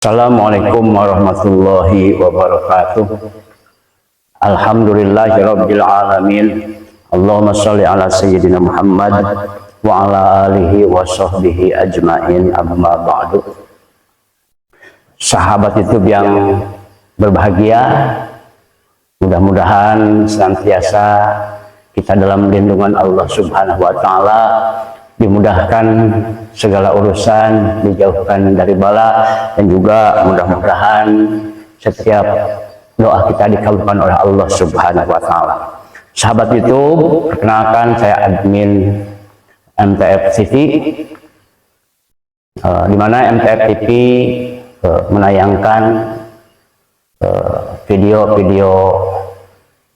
Assalamualaikum warahmatullahi wabarakatuh. Alhamdulillahirabbil alamin. Allahumma shalli ala sayyidina Muhammad wa ala alihi wa sahbihi ajmain, amma ba'du. Sahabat YouTube yang berbahagia, mudah-mudahan senantiasa kita dalam lindungan Allah Subhanahu wa taala, dimudahkan segala urusan, dijauhkan dari bala, dan juga mudah-mudahan setiap doa kita dikabulkan oleh Allah Subhanahu wa taala. Sahabat YouTube, perkenalkan saya admin MTF TV, di mana MTF TV menayangkan video-video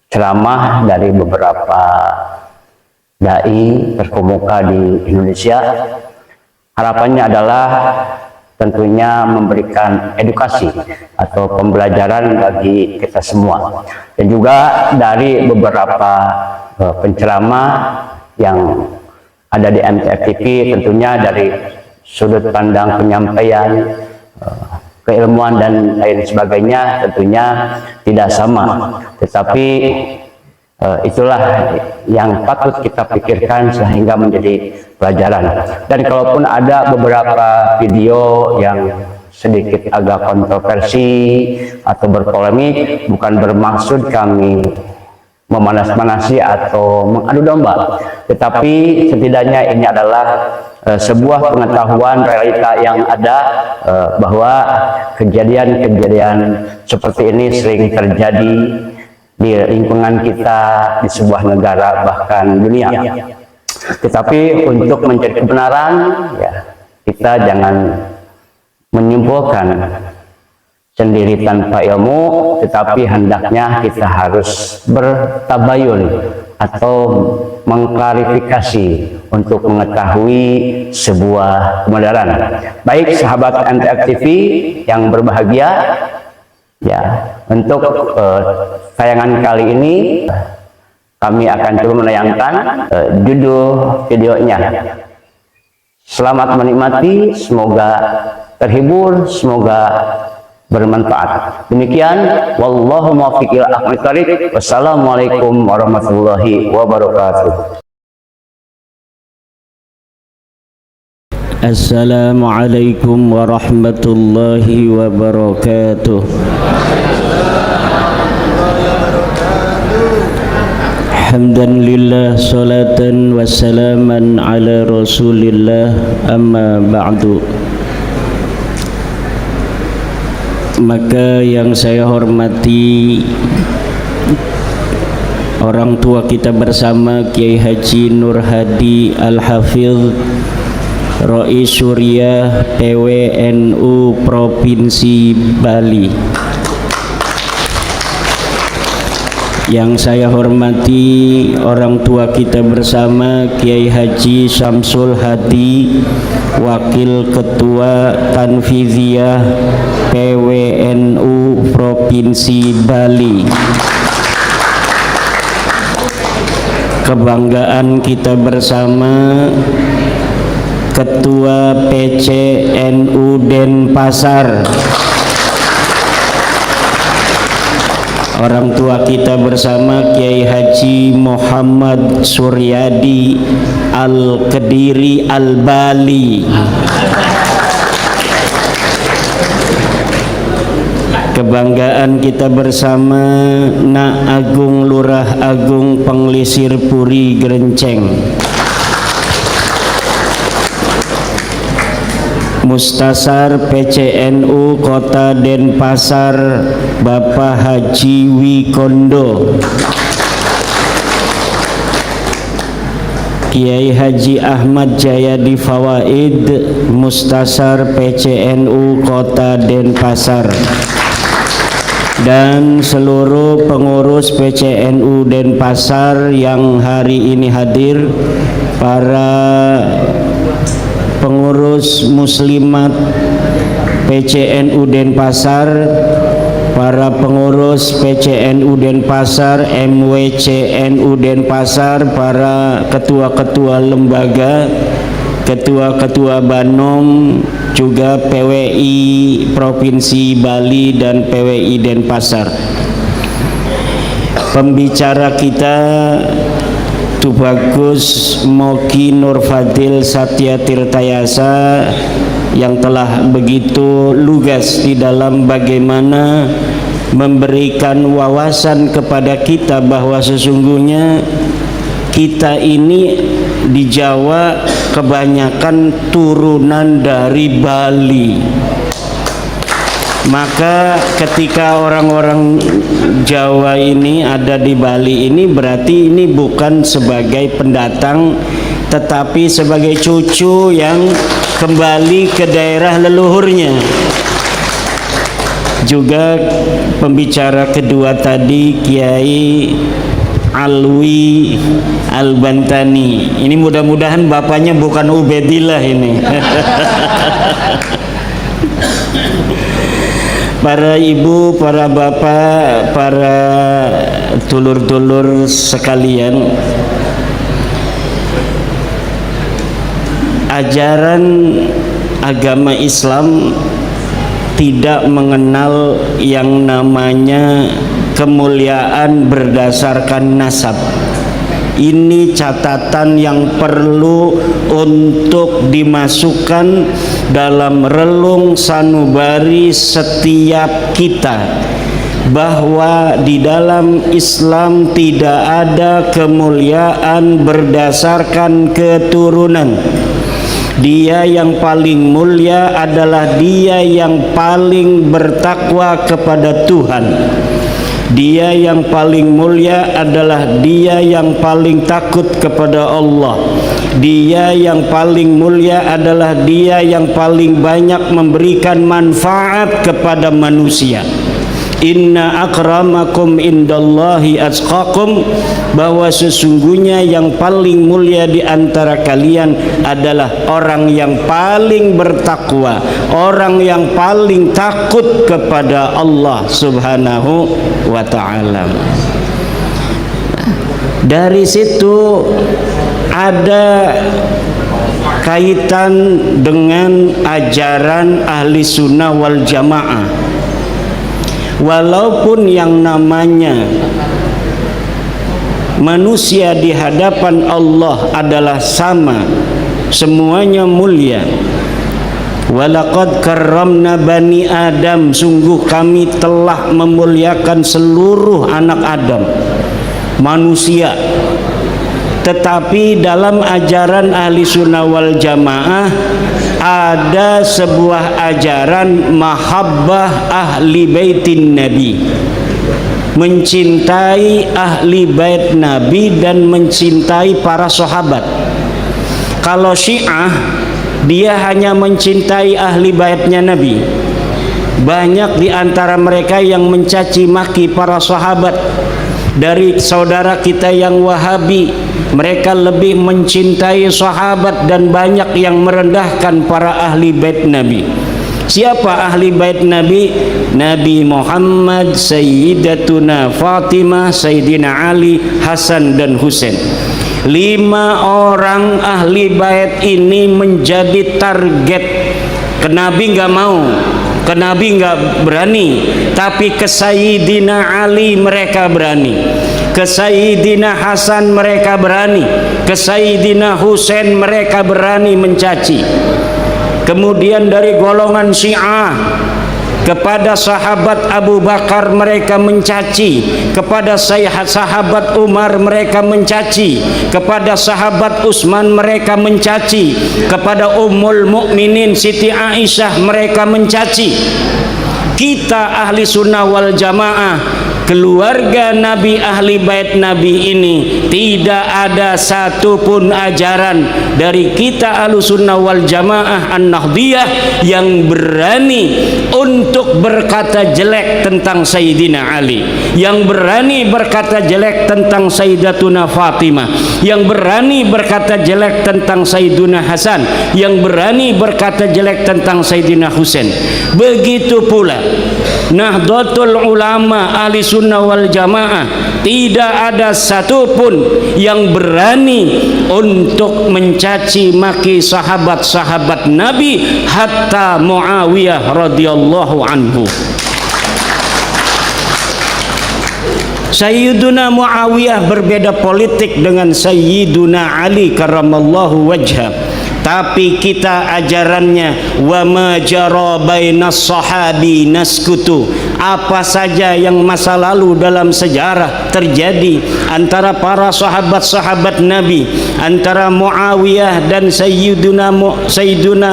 ceramah dari beberapa dai terkemuka di Indonesia. Harapannya adalah tentunya memberikan edukasi atau pembelajaran bagi kita semua, dan juga dari beberapa penceramah yang ada di MTF TV, tentunya dari sudut pandang penyampaian, keilmuan dan lain sebagainya tentunya tidak sama, tetapi itulah yang patut kita pikirkan sehingga menjadi pelajaran. Dan kalaupun ada beberapa video yang sedikit agak kontroversi atau berpolemik, bukan bermaksud kami memanas-manasi atau mengadu domba, tetapi setidaknya ini adalah sebuah pengetahuan realita yang ada, bahwa kejadian-kejadian seperti ini sering terjadi di lingkungan kita, di sebuah negara, bahkan dunia. Tetapi untuk mencari kebenaran, ya, kita jangan menyimpulkan sendiri tanpa ilmu, tetapi hendaknya kita harus bertabayun atau mengklarifikasi untuk mengetahui sebuah kebenaran. Baik sahabat MTF TV yang berbahagia, ya, untuk tayangan kali ini kami akan coba menayangkan judul videonya. Selamat menikmati, semoga terhibur, semoga bermanfaat. Demikian, wallahu muwaffiq ila aqwamit thoriq. Wassalamualaikum warahmatullahi wabarakatuh. Assalamualaikum warahmatullahi wabarakatuh. Hamdan lillah, salatan wassalaman ala rasulillah, amma ba'du. Maka yang saya hormati orang tua kita bersama, Kiai Haji Nur Hadi Al-Hafidh, Rais Surya PWNU Provinsi Bali. Yang saya hormati orang tua kita bersama, Kiai Haji Syamsul Hadi, Wakil Ketua Tanfidhiyah PWNU Provinsi Bali. Kebanggaan kita bersama, Ketua PCNU Denpasar, orang tua kita bersama, Kiai Haji Muhammad Suryadi Al-Kediri Al-Bali. Kebanggaan kita bersama, Nak Agung Lurah Agung Penglisir Puri Gerenceng, Mustasar PCNU Kota Denpasar Bapak Haji Wikondo, Kiai Haji Ahmad Jayadi Fawaid, Mustasar PCNU Kota Denpasar, dan seluruh pengurus PCNU Denpasar yang hari ini hadir, para pengurus muslimat PCNU Denpasar, para pengurus PCNU Denpasar, MWCNU Denpasar, para ketua-ketua lembaga, ketua-ketua Banom, juga PWI Provinsi Bali dan PWI Denpasar. Pembicara kita Tubagus Moki Nurfadil Satya Tirtayasa yang telah begitu lugas di dalam bagaimana memberikan wawasan kepada kita bahwa sesungguhnya kita ini di Jawa kebanyakan turunan dari Bali. Maka ketika orang-orang Jawa ini ada di Bali ini, berarti ini bukan sebagai pendatang tetapi sebagai cucu yang kembali ke daerah leluhurnya. Juga pembicara kedua tadi Kiai Alwi Al-Bantani. Ini mudah-mudahan bapaknya bukan Ubedillah ini. Para ibu, para bapak, para dulur-dulur sekalian, ajaran agama Islam tidak mengenal yang namanya kemuliaan berdasarkan nasab. Ini catatan yang perlu untuk dimasukkan dalam relung sanubari setiap kita, bahwa di dalam Islam tidak ada kemuliaan berdasarkan keturunan. Dia yang paling mulia adalah dia yang paling bertakwa kepada Tuhan. Dia yang paling mulia adalah dia yang paling takut kepada Allah. Dia yang paling mulia adalah dia yang paling banyak memberikan manfaat kepada manusia. Inna akramakum indallahi atqakum, bahwa sesungguhnya yang paling mulia di antara kalian adalah orang yang paling bertakwa, orang yang paling takut kepada Allah Subhanahu wa ta'ala. Dari situ ada kaitan dengan ajaran ahli sunnah wal jamaah. Walaupun yang namanya manusia di hadapan Allah adalah sama, semuanya mulia. Walaqad karramna bani Adam, sungguh kami telah memuliakan seluruh anak Adam, manusia. Tetapi dalam ajaran ahli sunnah wal jamaah ada sebuah ajaran mahabbah ahli baitin nabi, mencintai ahli bait nabi dan mencintai para sahabat. Kalau Syiah, dia hanya mencintai ahli baitnya nabi. Banyak di antara mereka yang mencaci maki para sahabat. Dari saudara kita yang Wahabi, mereka lebih mencintai sahabat dan banyak yang merendahkan para ahli bait Nabi. Siapa ahli bait Nabi? Nabi Muhammad, Sayyidatuna Fatimah, Sayyidina Ali, Hasan dan Husain. 5 orang ahli bait ini menjadi target. Ke Nabi nggak mau, ke Nabi nggak berani, tapi ke Sayyidina Ali mereka berani, ke Sayyidina Hasan mereka berani, ke Sayyidina Husain mereka berani mencaci. Kemudian dari golongan Syiah, kepada sahabat Abu Bakar mereka mencaci, kepada sahabat Umar mereka mencaci, kepada sahabat Utsman mereka mencaci, kepada Ummul Mukminin Siti Aisyah mereka mencaci. Kita ahli sunnah wal jamaah, keluarga Nabi, ahli bait Nabi ini, tidak ada satupun ajaran dari kita ahli sunnah wal jamaah an-Nahdiyah yang berani untuk berkata jelek tentang Sayyidina Ali, yang berani berkata jelek tentang Sayyidatuna Fatimah, yang berani berkata jelek tentang Sayyiduna Hasan, yang berani berkata jelek tentang Sayyidina Husain. Begitu pula Nahdlatul Ulama ahli sunnah wal jamaah tidak ada satupun yang berani untuk mencaci maki sahabat-sahabat Nabi, hatta Muawiyah radhiyallahu anhu. Sayyiduna Muawiyah berbeda politik dengan Sayyiduna Ali karramallahu wajhah, tapi kita ajarannya wa ma jara bainas sahabi naskutu, apa saja yang masa lalu dalam sejarah terjadi antara para sahabat-sahabat Nabi, antara Muawiyah dan Sayyiduna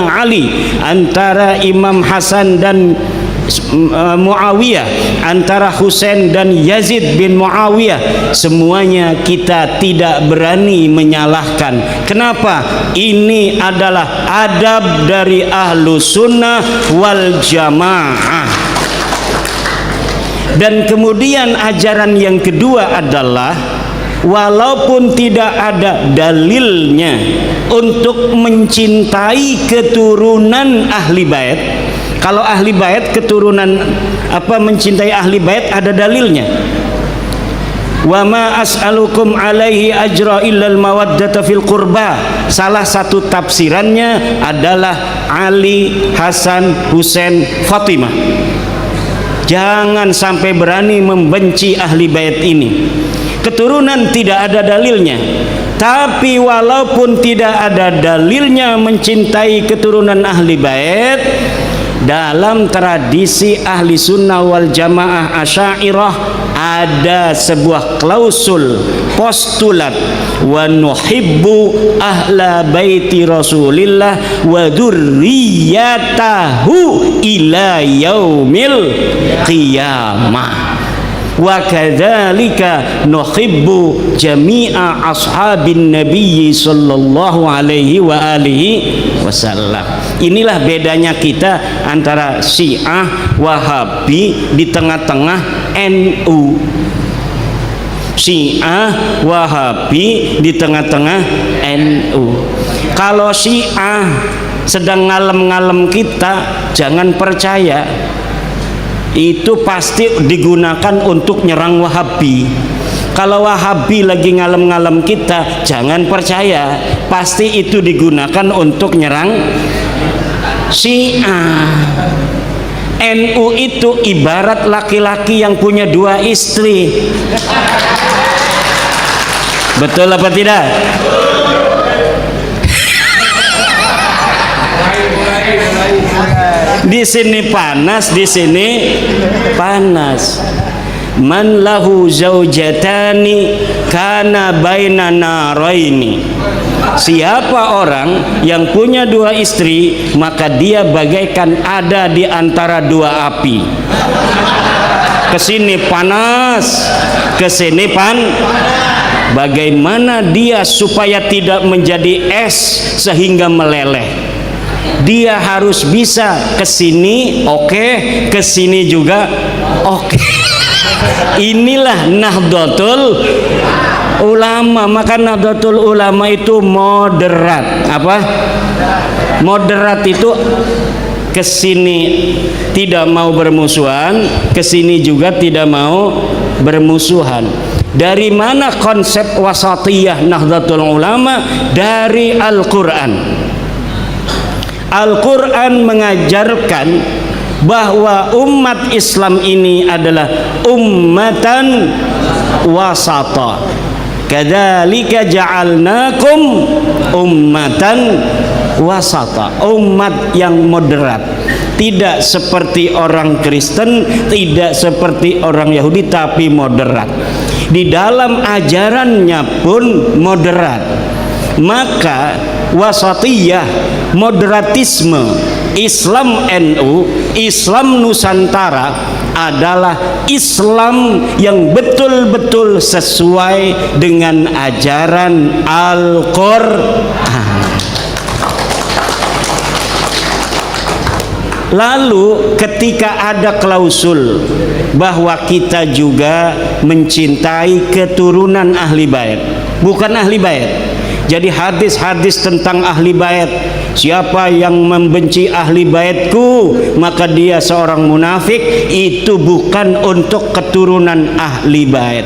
Ali, antara Imam Hasan dan Muawiyah, antara Husain dan Yazid bin Muawiyah, semuanya kita tidak berani menyalahkan. Kenapa? Ini adalah adab dari ahlu sunnah wal jamaah. Dan kemudian ajaran yang kedua adalah, walaupun tidak ada dalilnya untuk mencintai keturunan ahli bait. Kalau ahli bait, keturunan mencintai ahli bait ada dalilnya. Wa ma as'alukum alaihi ajra illal mawaddata fil qurba. Salah satu tafsirannya adalah Ali, Hasan, Husain, Fatimah. Jangan sampai berani membenci ahli bait ini. Keturunan tidak ada dalilnya. Tapi walaupun tidak ada dalilnya mencintai keturunan ahli bait, dalam tradisi ahli sunnah wal jamaah Asy'ariyah ada sebuah klausul postulat, wa nuhibbu ahla baiti Rasulillah wa dzurriyyatahu ila yaumil qiyamah. Wa kadzalika nuhibbu jami'a ashabin nabiyyi sallallahu alaihi wa alihi wasallam. Inilah bedanya kita antara Syiah, Wahabi, di tengah-tengah NU. Syiah, Wahabi, di tengah-tengah NU. Kalau Syiah sedang ngalem-ngalem kita, jangan percaya. Itu pasti digunakan untuk nyerang Wahabi. Kalau Wahabi lagi ngalem-ngalem kita, jangan percaya, pasti itu digunakan untuk nyerang Syiah. NU itu ibarat laki-laki yang punya 2 istri. Betul apa tidak? Di sini panas, di sini panas. Man lahu zaujatani kana baina naraini. Siapa orang yang punya 2 istri, maka dia bagaikan ada di antara 2 api. Kesini panas, kesini bagaimana dia supaya tidak menjadi es sehingga meleleh? Dia harus bisa kesini oke, kesini juga oke. Inilah Nahdlatul Ulama. Maka Nahdlatul Ulama itu moderat. Apa? Moderat itu kesini tidak mau bermusuhan, kesini juga tidak mau bermusuhan. Dari mana konsep wasatiyah Nahdlatul Ulama? Dari Al-Quran. Al-Quran mengajarkan bahwa umat Islam ini adalah ummatan wasata. Kadzalika ja'alnakum ummatan wasata, umat yang moderat. Tidak seperti orang Kristen, tidak seperti orang Yahudi, tapi moderat. Di dalam ajarannya pun moderat. Maka wasatiyah, moderatisme Islam NU, Islam Nusantara adalah Islam yang betul-betul sesuai dengan ajaran Al-Quran. Lalu ketika ada klausul bahwa kita juga mencintai keturunan ahli bait, bukan ahli bait. Jadi hadis-hadis tentang ahli bait, siapa yang membenci ahli baitku maka dia seorang munafik, itu bukan untuk keturunan ahli bait.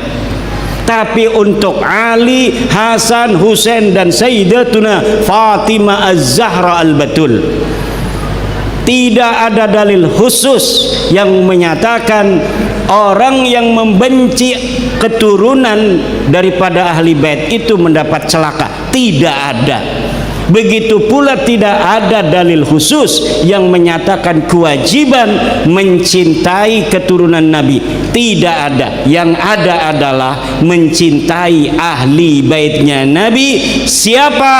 Tapi untuk Ali, Hasan, Husain dan Sayyidatuna Fatimah Az-Zahra Al-Batul, tidak ada dalil khusus yang menyatakan orang yang membenci keturunan daripada ahli bait itu mendapat celaka. Tidak ada. Begitu pula tidak ada dalil khusus yang menyatakan kewajiban mencintai keturunan Nabi. Tidak ada. Yang ada adalah mencintai ahli baitnya Nabi. Siapa?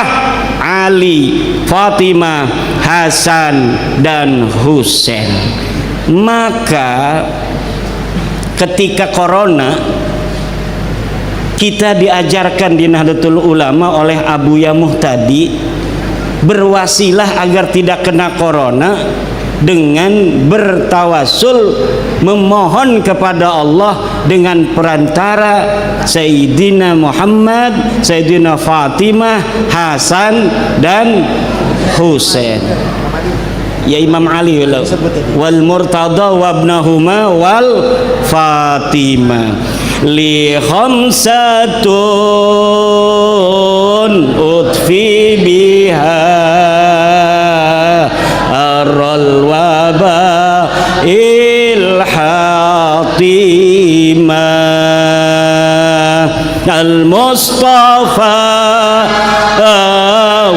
Ali, Fatimah, Hasan dan Husain. Maka ketika corona, kita diajarkan di Nahdlatul Ulama oleh Abu Yamuh tadi, berwasilah agar tidak kena corona dengan bertawasul, memohon kepada Allah dengan perantara Sayyidina Muhammad, Sayyidina Fatimah, Hasan dan Husain. Ya Imam Ali wal Murtada wa ibnahuma wal Fatimah. Li khamsatun utfi biha arral waba il hatimah al Mustafa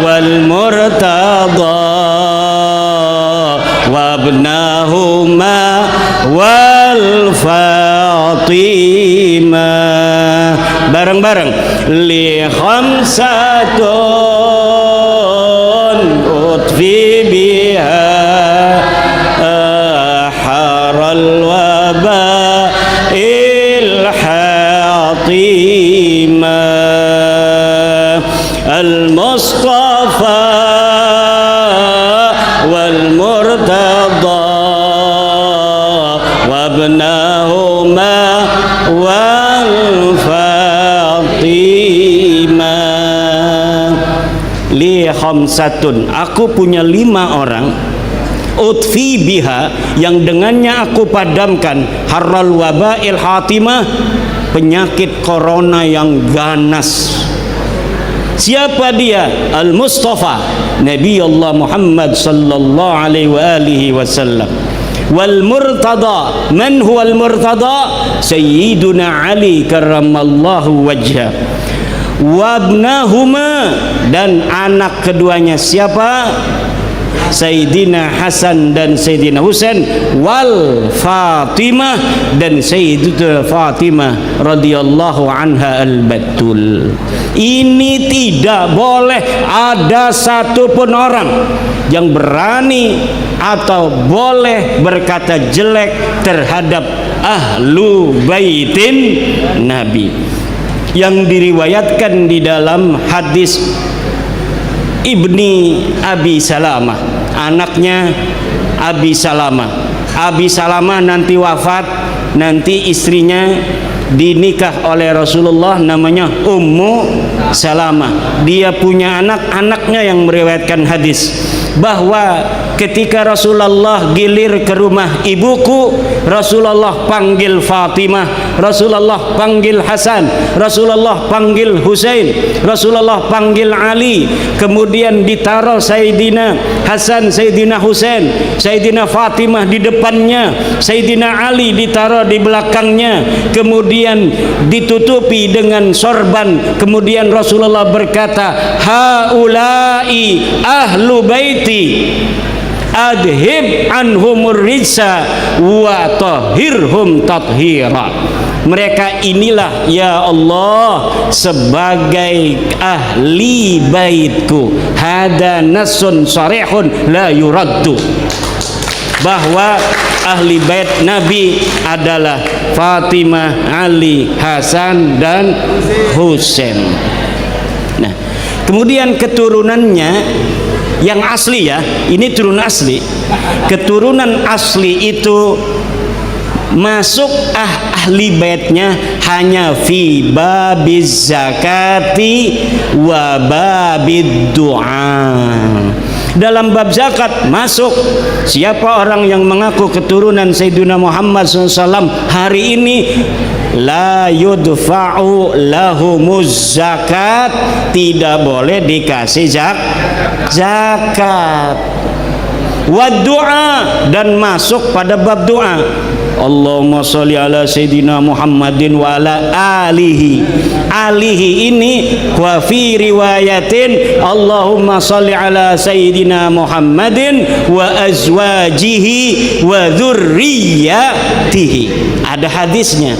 wal Murtada wabnahuma wal Fatimah. Bareng-bareng. Li khamsatun utfi biha haral waba il hatimah al Mustafa wal Murtada wabnahuma wal Fatimah. Li khamsatun, aku punya 5 orang, utfi biha, yang dengannya aku padamkan harral wabail hatimah, penyakit corona yang ganas. Siapa dia? Al-Mustafa, Nabi Allah Muhammad sallallahu alaihi wasallam. Wal Murtada, man huwa al-Murtada? Sayyiduna Ali karramallahu wajhah. Wabnahuma, dan anak keduanya siapa? Sayyidina Hasan dan Sayyidina Husain. Wal Fatimah, dan Sayyidatuna Fatimah radhiyallahu anha al-Batul. Ini tidak boleh ada satupun orang yang berani atau boleh berkata jelek terhadap ahlu baitin Nabi, yang diriwayatkan di dalam hadis Ibni Abi Salamah, anaknya Abi Salamah. Abi Salamah nanti wafat, nanti istrinya dinikah oleh Rasulullah, namanya Ummu Salamah. Dia punya anak, anaknya yang meriwayatkan hadis bahwa ketika Rasulullah gilir ke rumah ibuku, Rasulullah panggil Fatimah, Rasulullah panggil Hasan, Rasulullah panggil Husain, Rasulullah panggil Ali, kemudian ditaruh Sayyidina Hasan, Sayyidina Husain, Sayyidina Fatimah di depannya, Sayyidina Ali ditaruh di belakangnya, kemudian ditutupi dengan sorban. Kemudian Rasulullah berkata, haulai ahlu baiti adhib anhumur rijsa wa tahhirhum tathira. Mereka inilah ya Allah sebagai ahli baitku. Hada nasun sarihun la yuraddu, bahwa ahli bait Nabi adalah Fatimah, Ali, Hasan dan Husain. Nah, kemudian keturunannya yang asli, ya, ini turunan asli. Keturunan asli itu masuk ahli baitnya hanya fi babiz zakati wa babid du'a. Dalam bab zakat masuk. Siapa orang yang mengaku keturunan Sayyidina Muhammad SAW hari ini, la yudfa'u lahumuz zakat, tidak boleh dikasih zakat. Wa du'a, dan masuk pada bab doa. Allahumma sholli ala Sayyidina Muhammadin wa ala alihi. Alihi ini wa fi riwayatin Allahumma sholli ala Sayyidina Muhammadin wa azwajihi wa dzurriyyatihi. Ada hadisnya.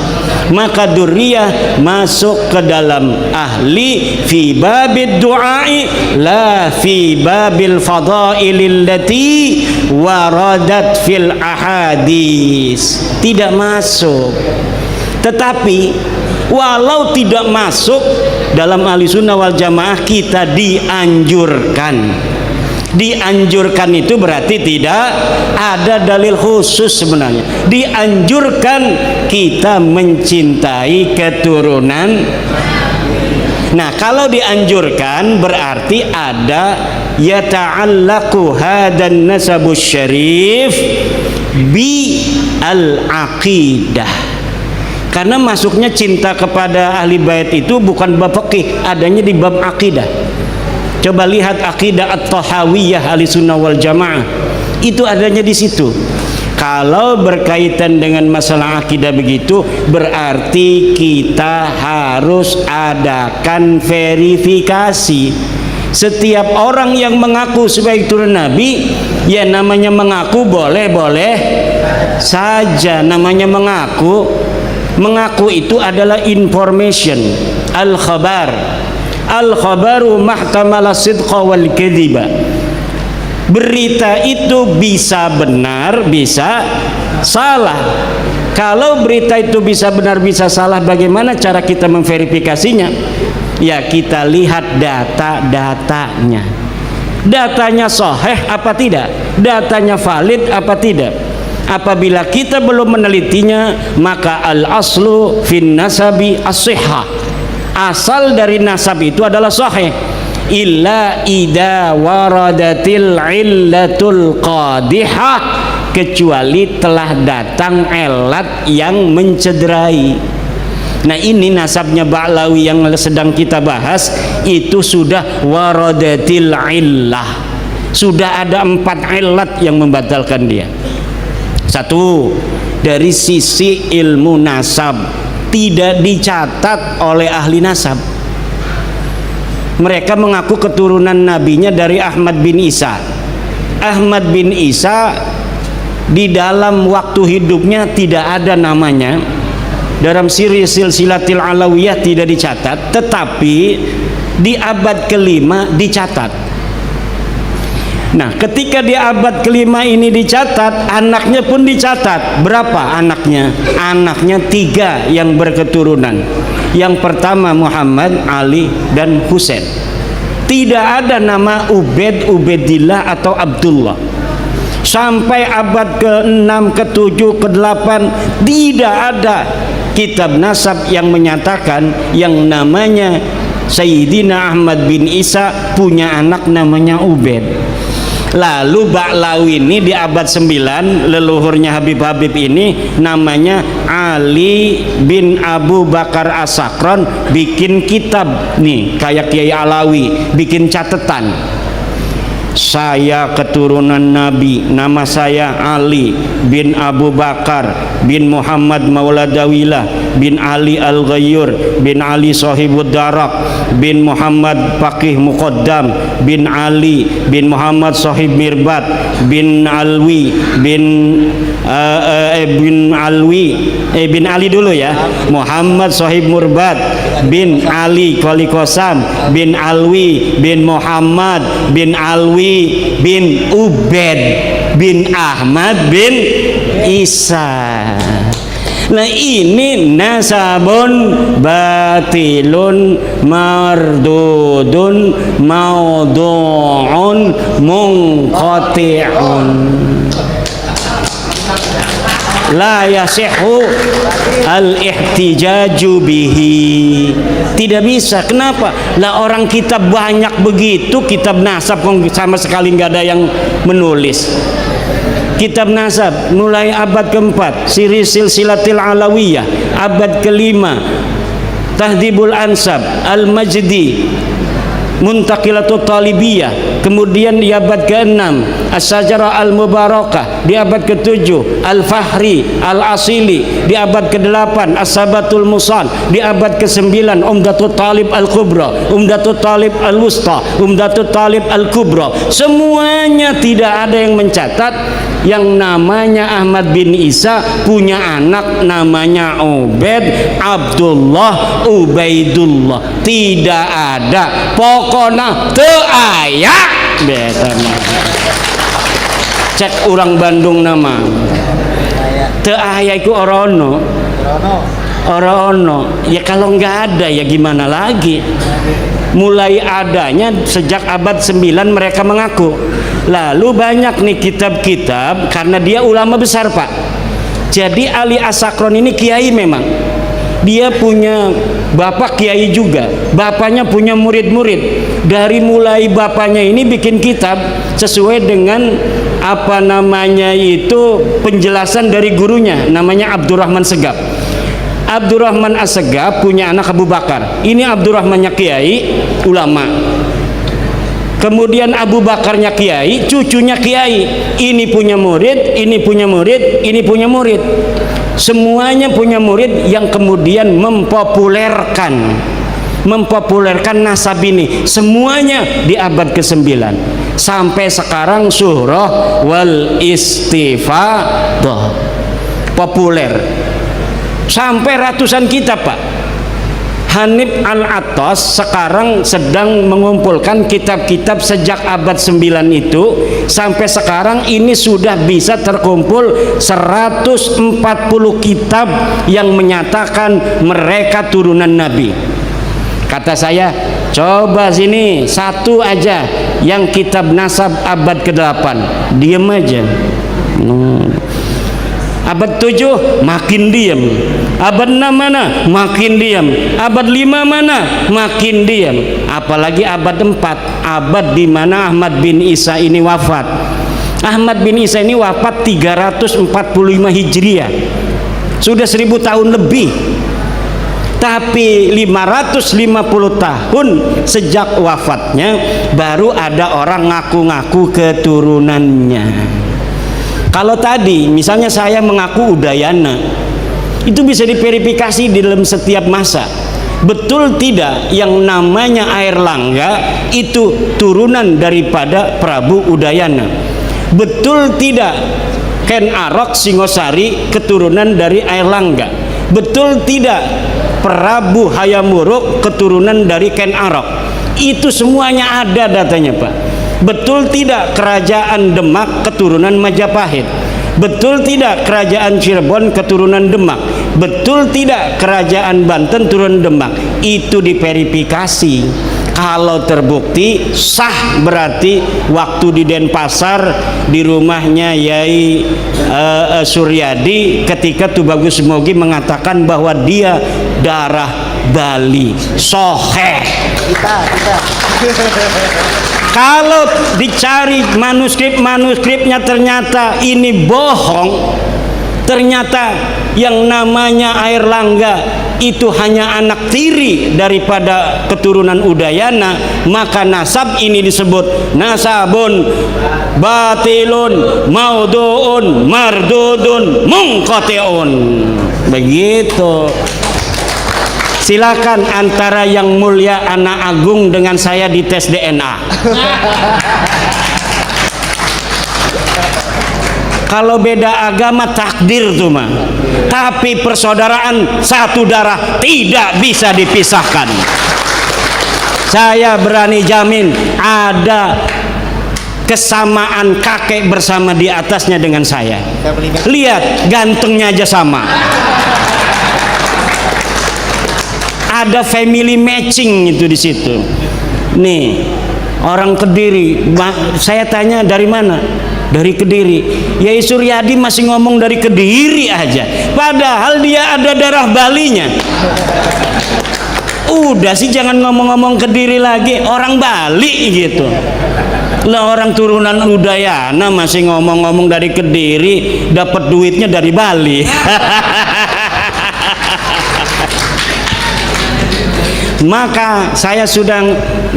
Maka dzurriyyah masuk ke dalam ahli fi babid du'ai, la fi babil fadailil lati waradat fil ahadis. Tidak masuk. Tetapi walau tidak masuk, dalam ahli sunnah wal jamaah kita dianjurkan. Dianjurkan itu berarti tidak ada dalil khusus sebenarnya. Dianjurkan kita mencintai keturunan. Nah, kalau dianjurkan berarti ada yata'allaqu hadan nasabus syarif bi al-aqidah. Karena masuknya cinta kepada ahli bait itu bukan bab fikih, adanya di bab akidah. Coba lihat akidah at-tahawiyah ahli sunnah wal jamaah, itu adanya di situ. Kalau berkaitan dengan masalah akidah begitu, berarti kita harus adakan verifikasi. Setiap orang yang mengaku sebagai turunan Nabi, ya namanya mengaku, boleh-boleh saja namanya mengaku. Mengaku itu adalah information, al-khabar. Al-khabaru mahtamala sidqa wal kadhiba. Berita itu bisa benar, bisa salah. Kalau berita itu bisa benar, bisa salah, bagaimana cara kita memverifikasinya? Ya, kita lihat data-datanya. Datanya sahih apa tidak? Datanya valid apa tidak? Apabila kita belum menelitinya, maka al-aslu fin nasabi as-sihhah. Asal dari nasab itu adalah sahih. Illa idza waradatil illatul qadihah, kecuali telah datang elat yang mencederai. Nah, ini nasabnya Ba'lawi yang sedang kita bahas, itu sudah waradatil illah. Sudah ada 4 ilat yang membatalkan dia. Satu, dari sisi ilmu nasab tidak dicatat oleh ahli nasab. Mereka mengaku keturunan nabinya dari Ahmad bin Isa. Ahmad bin Isa di dalam waktu hidupnya tidak ada namanya. Dalam silsilatil alawiyah tidak dicatat, tetapi di abad kelima dicatat. Nah, ketika di abad kelima ini dicatat, anaknya pun dicatat. Berapa anaknya? Anaknya 3 yang berketurunan. Yang pertama Muhammad, Ali, dan Husain. Tidak ada nama Ubaid, Ubaidillah, atau Abdullah. Sampai abad ke-6, ke-7, ke-8 tidak ada kitab nasab yang menyatakan yang namanya Sayyidina Ahmad bin Isa punya anak namanya Ubaid. Lalu Ba'lawi ini di abad 9, leluhurnya Habib-Habib ini namanya Ali bin Abu Bakar As-Sakron, bikin kitab nih kayak Kiai Alawi, bikin catatan. Saya keturunan Nabi, nama saya Ali bin Abu Bakar bin Muhammad Mauladawilah bin Ali Al-Ghayyur bin Ali Sahibud Darak bin Muhammad Faqih Muqaddam bin Ali bin Muhammad Sahib Mirbat bin Alwi bin Ali dulu ya, Muhammad Sahib Murbat bin Ali Kuali Kosam bin Alwi bin Muhammad bin Alwi bin Ubaid bin Ahmad bin Isa. Nah, ini nasabun batilun mardudun maudu'un munqati'un. la yasihhu al-ihtijaju bihi. Tidak bisa. Kenapa? Lah orang kitab banyak begitu, kitab nasab sama sekali nggak ada yang menulis. Kitab nasab mulai abad keempat, siri silsilatil alawiyah, abad kelima, tahdhibul ansab, al-majdi, muntaqilatul talibiyah, kemudian di abad ke-6 as-sajarah al-mubarakah, di abad ke-7 al-fahri al-asili, di abad ke-8 as-sabatul musal, di abad ke-9 umdatul talib al-kubra, umdatul talib al-wusta, umdatul talib al-kubra. Semuanya tidak ada yang mencatat yang namanya Ahmad bin Isa punya anak namanya Ubaid, Abdullah, Ubaidullah. Tidak ada. Pokoknya teu aya. Cek orang Bandung nama. Teu aya iku orono. Orono. Ya kalau nggak ada ya gimana lagi? Mulai adanya sejak abad 9 mereka mengaku. Lalu banyak nih kitab-kitab karena dia ulama besar, Pak. Jadi Ali As-Sakron ini kiai memang. Dia punya bapak kiai juga. Bapaknya punya murid-murid. Dari mulai bapaknya ini bikin kitab sesuai dengan apa namanya itu penjelasan dari gurunya, namanya Abdurrahman Segaf. Abdurrahman As-Segaf punya anak Abu Bakar. Ini Abdurrahmannya kiai, ulama. Kemudian Abu Bakarnya kiai, cucunya kiai. Ini punya murid, ini punya murid, ini punya murid. Semuanya punya murid yang kemudian mempopulerkan nasab ini. Semuanya di abad ke-9. Sampai sekarang surah wal istifadah populer. Sampai ratusan kitab, Pak. Hanif Al-Attas sekarang sedang mengumpulkan kitab-kitab sejak abad 9 itu sampai sekarang ini sudah bisa terkumpul 140 kitab yang menyatakan mereka turunan Nabi. Kata saya, coba sini satu aja yang kitab nasab abad ke-8, diem aja. Abad 7 makin diam. Abad 6 mana? Makin diam. Abad 5 mana? Makin diam. Apalagi abad 4, abad di mana Ahmad bin Isa ini wafat. Ahmad bin Isa ini wafat 345 Hijriah. Sudah 1000 tahun lebih. Tapi 550 tahun sejak wafatnya baru ada orang ngaku-ngaku keturunannya. Kalau tadi misalnya saya mengaku Udayana, itu bisa diverifikasi di dalam setiap masa. Betul tidak yang namanya Airlangga itu turunan daripada Prabu Udayana? Betul tidak Ken Arok Singosari keturunan dari Airlangga? Betul tidak Prabu Hayam Wuruk keturunan dari Ken Arok? Itu semuanya ada datanya, Pak. Betul tidak kerajaan Demak keturunan Majapahit? Betul tidak kerajaan Cirebon keturunan Demak? Betul tidak kerajaan Banten turunan Demak? Itu diverifikasi. Kalau terbukti sah, berarti waktu di Denpasar di rumahnya Yai Suryadi ketika Tubagus Mogi mengatakan bahwa dia darah Bali soheh. Kalau dicari manuskripnya ternyata ini bohong, ternyata yang namanya Airlangga itu hanya anak tiri daripada keturunan Udayana, maka nasab ini disebut nasabun batilun mauduun mardudun munqatiun. Begitu. Silakan antara yang mulia anak agung dengan saya dites DNA. Kalau beda agama takdir tuh mah. Tapi persaudaraan satu darah tidak bisa dipisahkan. Saya berani jamin ada kesamaan kakek bersama di atasnya dengan saya. Lihat gantengnya aja sama. Ada family matching itu di situ. Nih, orang Kediri. Saya tanya dari mana? Dari Kediri. Yai Suryadi masih ngomong dari Kediri aja, padahal dia ada darah Balinya. Udah sih jangan ngomong-ngomong Kediri lagi, orang Bali gitu. Lah orang turunan Udayana masih ngomong-ngomong dari Kediri, dapat duitnya dari Bali. Maka saya sudah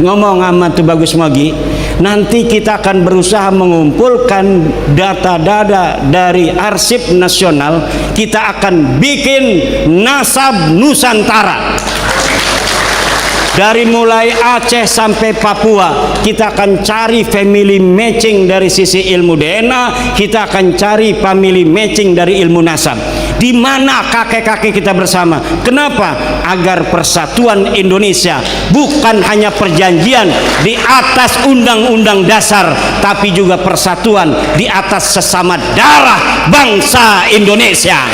ngomong sama Tuh Bagus Mogi, nanti kita akan berusaha mengumpulkan data-data dari arsip nasional. Kita akan bikin nasab Nusantara. Dari mulai Aceh sampai Papua, kita akan cari family matching dari sisi ilmu DNA, kita akan cari family matching dari ilmu nasab. Di mana kakek-kakek kita bersama? Kenapa? Agar persatuan Indonesia bukan hanya perjanjian di atas undang-undang dasar, tapi juga persatuan di atas sesama darah bangsa Indonesia.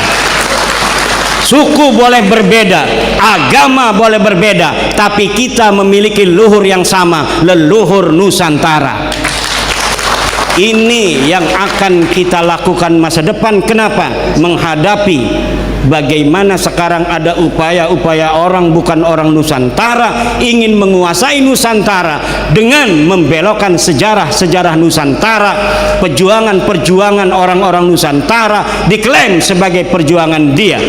Suku boleh berbeda, agama boleh berbeda, tapi kita memiliki luhur yang sama, leluhur Nusantara. Ini yang akan kita lakukan masa depan. Kenapa? Menghadapi bagaimana sekarang ada upaya-upaya orang bukan orang Nusantara ingin menguasai Nusantara dengan membelokkan sejarah-sejarah Nusantara. Perjuangan-perjuangan orang-orang Nusantara diklaim sebagai perjuangan dia.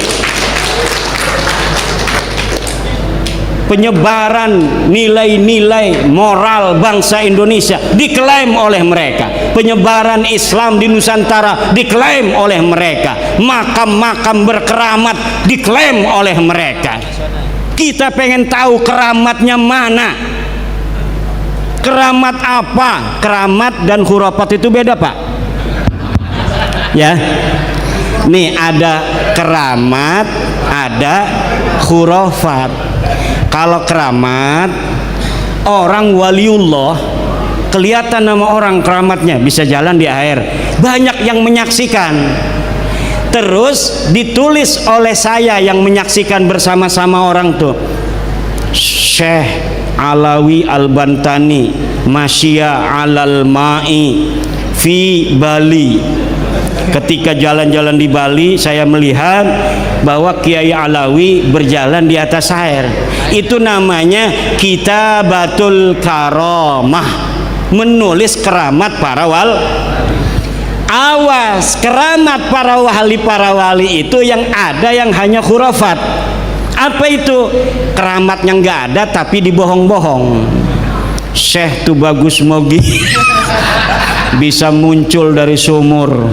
Penyebaran nilai-nilai moral bangsa Indonesia diklaim oleh mereka. Penyebaran Islam di Nusantara diklaim oleh mereka. Makam-makam berkeramat diklaim oleh mereka. Kita pengen tahu keramatnya mana? Keramat apa? Keramat dan khurafat itu beda, Pak. Ya. Nih ada keramat, ada khurafat. Kalau keramat, orang waliullah kelihatan nama orang keramatnya, bisa jalan di air, banyak yang menyaksikan. Terus ditulis oleh saya yang menyaksikan bersama-sama orang tuh, Syekh Alawi Al-Bantani Masya alal ma'i fi Bali. Ketika jalan-jalan di Bali, saya melihat bahwa Kiai Alawi berjalan di atas air. Itu namanya Kitabatul Karamah, menulis keramat para wali. Awas, keramat para wali itu yang ada yang hanya khurafat. Apa itu? Keramatnya nggak ada tapi dibohong-bohong. Syekh Tuh Bagus Mogi bisa muncul dari sumur.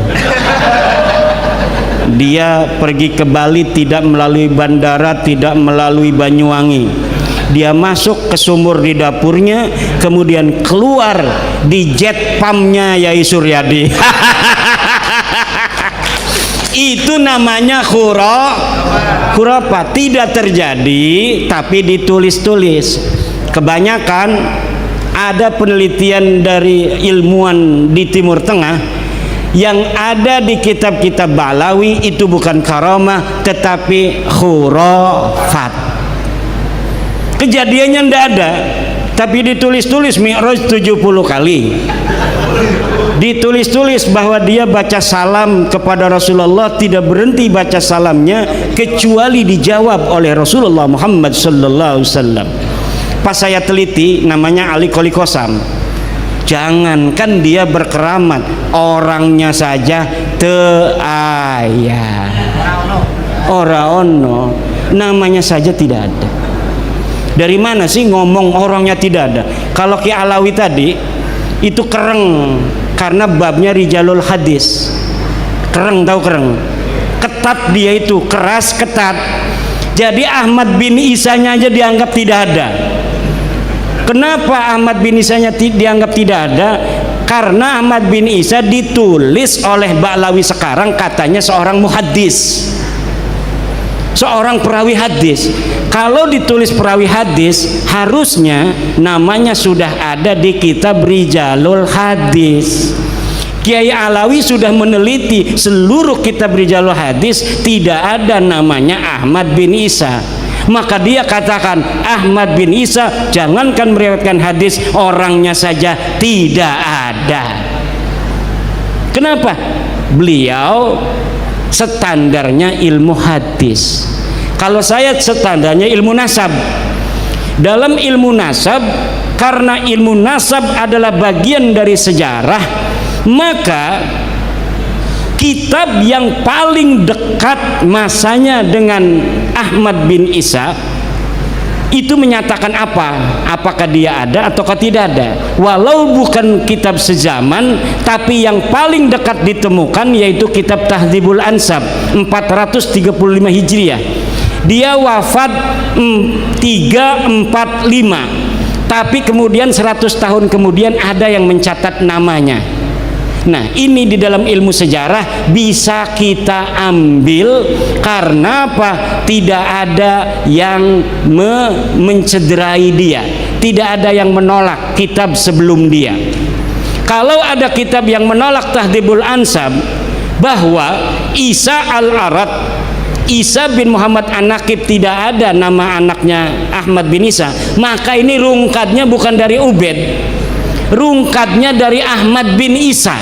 Dia pergi ke Bali tidak melalui bandara, tidak melalui Banyuwangi. Dia masuk ke sumur di dapurnya, kemudian keluar di jet pumpnya Yai Suryadi. Itu namanya khurafat. Tidak terjadi tapi ditulis-tulis. Kebanyakan ada penelitian dari ilmuwan di Timur Tengah yang ada di kitab-kitab Balawi itu bukan karamah tetapi khurafat. Kejadiannya tidak ada tapi ditulis-tulis Mi'raj 70 kali. Ditulis-tulis bahwa dia baca salam kepada Rasulullah, tidak berhenti baca salamnya kecuali dijawab oleh Rasulullah Muhammad sallallahu alaihi wasallam. Pas saya teliti, namanya Ali Koli Kosam. Jangankan dia berkeramat, orangnya saja teaya, ora ono, namanya saja tidak ada. Dari mana sih ngomong orangnya tidak ada? Kalau Ki Alawi tadi itu kereng, karena babnya Rijalul Hadis. Kereng, tahu kereng? Ketat dia itu, keras ketat. Jadi Ahmad bin Isanya aja dianggap tidak ada. Kenapa Ahmad bin Isanya dianggap tidak ada? Karena Ahmad bin Isa ditulis oleh Ba'lawi sekarang katanya seorang muhaddis, seorang perawi hadis. Kalau ditulis perawi hadis, harusnya namanya sudah ada di kitab Rijalul Hadis. Kiai Alawi sudah meneliti seluruh kitab Rijalul Hadis, tidak ada namanya Ahmad bin Isa. Maka dia katakan Ahmad bin Isa jangankan meriwayatkan hadis, orangnya saja tidak ada. Kenapa? beliau standarnya ilmu hadis. Kalau saya standarnya ilmu nasab. Dalam ilmu nasab, karena ilmu nasab adalah bagian dari sejarah, maka kitab yang paling dekat masanya dengan Ahmad bin Isa itu menyatakan apa? Apakah dia ada ataukah tidak ada? Walau bukan kitab sezaman, tapi yang paling dekat ditemukan yaitu kitab Tahdzibul Ansab 435 Hijriah. Dia wafat 345, tapi kemudian 100 tahun kemudian ada yang mencatat namanya. Nah, ini di dalam ilmu sejarah bisa kita ambil karena apa? Tidak ada yang mencederai dia, tidak ada yang menolak kitab sebelum dia. Kalau ada kitab yang menolak Tahdzibul Ansab bahwa Isa al-Arad, Isa bin Muhammad An-Naqib tidak ada nama anaknya Ahmad bin Isa, maka ini rungkatnya bukan dari Ubed, rungkatnya dari Ahmad bin Isa.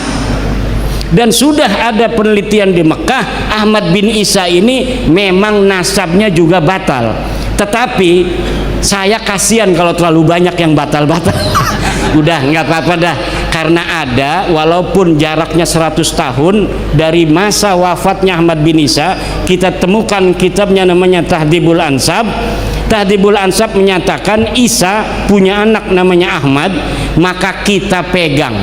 Dan sudah ada penelitian di Mekah, Ahmad bin Isa ini memang nasabnya juga batal. Tetapi saya kasihan kalau terlalu banyak yang batal-batal. Udah nggak apa-apa dah, karena ada, walaupun jaraknya 100 tahun dari masa wafatnya Ahmad bin Isa, kita temukan kitabnya namanya Tahdzibul Ansab. Tahdzibul Ansab menyatakan Isa punya anak namanya Ahmad, maka kita pegang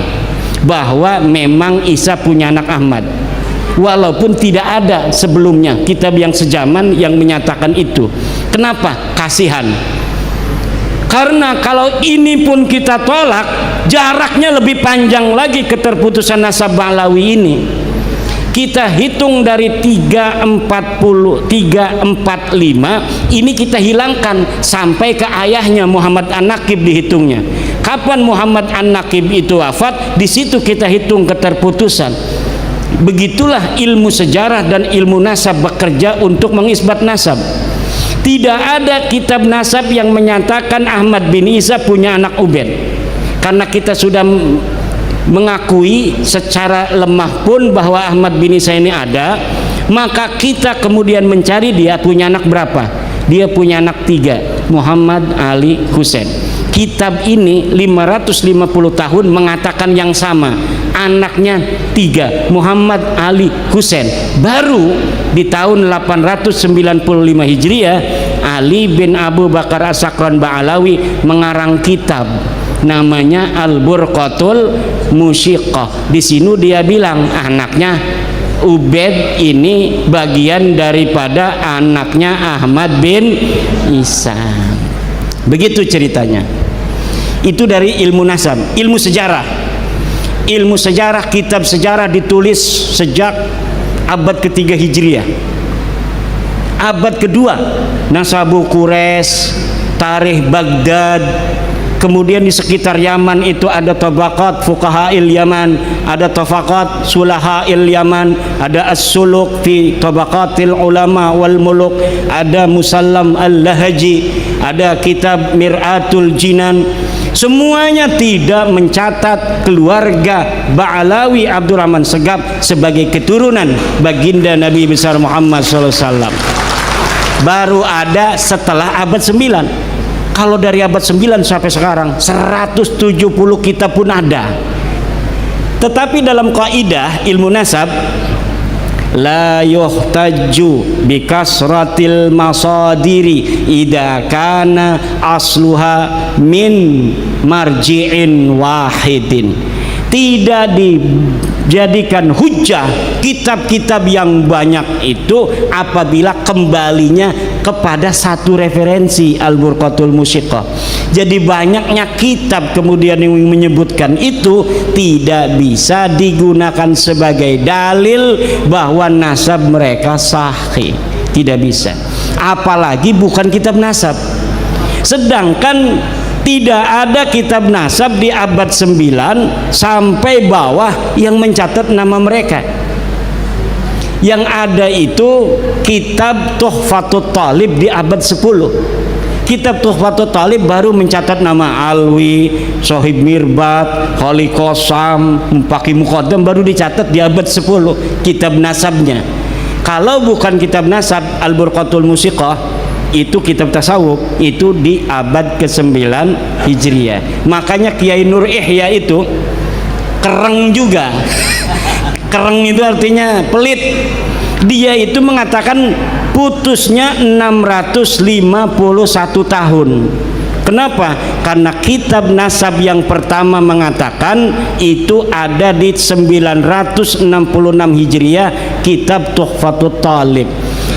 bahwa memang Isa punya anak Ahmad, walaupun tidak ada sebelumnya kitab yang sejaman yang menyatakan itu. Kenapa? Kasihan. Karena kalau ini pun kita tolak, jaraknya lebih panjang lagi keterputusan nasab Ba'lawi ini. Kita hitung dari 345 ini kita hilangkan sampai ke ayahnya Muhammad An-Naqib dihitungnya. Kapan Muhammad An-Naqib itu wafat, di situ kita hitung keterputusan. Begitulah ilmu sejarah dan ilmu nasab bekerja untuk mengisbat nasab. Tidak ada kitab nasab yang menyatakan Ahmad bin Isa punya anak Ubed. Karena kita sudah mengakui secara lemah pun bahwa Ahmad bin Isa ini ada, maka kita kemudian mencari dia punya anak berapa. Dia punya anak 3, Muhammad, Ali, Husain. Kitab ini 550 tahun mengatakan yang sama, anaknya 3, Muhammad, Ali, Husain. Baru di tahun 895 Hijriah, Ali bin Abu Bakar As-Sakran Ba'alawi mengarang kitab namanya Al-Burqatul Musyiqqah. Di sini dia bilang anaknya Ubed ini bagian daripada anaknya Ahmad bin Isa. Begitu ceritanya. Itu dari ilmu nasab. Ilmu sejarah, ilmu sejarah, kitab sejarah ditulis sejak abad ke-3 Hijriah. Abad kedua, Nasabu Quraisy, Tarikh Baghdad. Kemudian di sekitar Yaman itu ada Tabaqat Fuqaha'il Yaman, ada Tabaqat Sulaha'il Yaman, ada As-Suluk fi Tabaqatil Ulama wal Muluk, ada Musallam Al-Lahaji, ada kitab Mir'atul Jinan. Semuanya tidak mencatat keluarga Ba'alawi Abdurrahman Segaf sebagai keturunan baginda Nabi besar Muhammad SAW. Baru ada setelah abad 9. Kalau dari abad 9 sampai sekarang 170 kitab pun ada. Tetapi dalam kaidah ilmu nasab, la yuhtaju bi kasratil masadiri idza kana asluha min marji'in wahidin. Tidak dijadikan hujjah kitab-kitab yang banyak itu apabila kembalinya kepada satu referensi, Al-Burqatul Musyiqqah. Jadi banyaknya kitab kemudian yang menyebutkan itu tidak bisa digunakan sebagai dalil bahwa nasab mereka sahih. Tidak bisa. Apalagi bukan kitab nasab. Sedangkan tidak ada kitab nasab di abad 9 sampai bawah yang mencatat nama mereka. Yang ada itu kitab Tuhfatut Talib di abad 10. Kitab Tuhfatut Thalib baru mencatat nama Alwi, Sohib Mirbat, Khali Qasam, Mupaki Muqaddam, baru dicatat di abad 10 kitab nasabnya. Kalau bukan kitab nasab, Al-Burqatul Musiqah, itu kitab tasawuf, itu di abad ke-9 Hijriah. Makanya Kiai Nur Ihya itu kereng juga. Kereng itu artinya pelit. Dia itu mengatakan putusnya 651 tahun. Kenapa? Karena kitab nasab yang pertama mengatakan itu ada di 966 Hijriah, kitab Tuhfatut Thalib.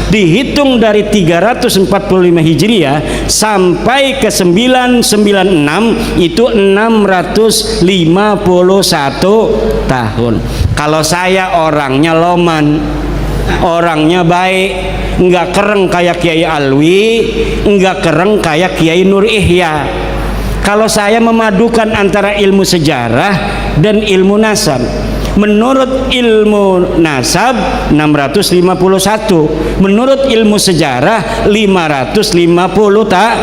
Dihitung dari 345 Hijriah sampai ke 996 itu 651 tahun. Kalau saya orangnya loman, orangnya baik, enggak kereng kayak Kiai Alwi, enggak kereng kayak Kiai Nur Ihya. Kalau saya memadukan antara ilmu sejarah dan ilmu nasab, menurut ilmu nasab 651, menurut ilmu sejarah 550 tak.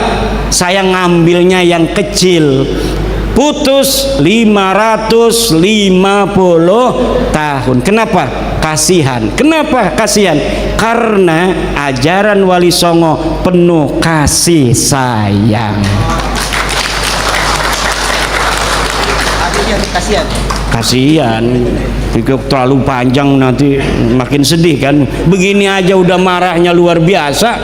Saya ngambilnya yang kecil, putus 550 tahun. Kenapa? Kasihan. Kenapa kasihan? Karena ajaran Wali Songo penuh kasih sayang. Kasihan, terlalu panjang nanti makin sedih kan. Begini aja udah marahnya luar biasa.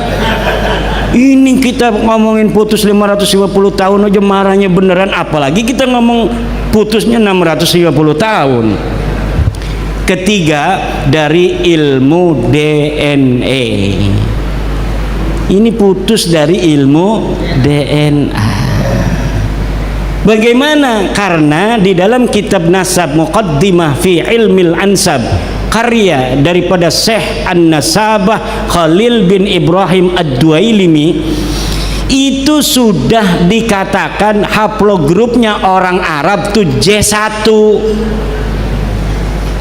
Ini kita ngomongin putus 550 tahun aja marahnya beneran, apalagi kita ngomong putusnya 650 tahun. Ketiga, dari ilmu DNA. Ini putus dari ilmu DNA. Bagaimana? Karena di dalam kitab Nasab Muqaddimah fi Ilmil Ansab, karya daripada Syekh An-Nasabah Khalil bin Ibrahim Ad-Duailimi, itu sudah dikatakan haplogrupnya orang Arab itu J1.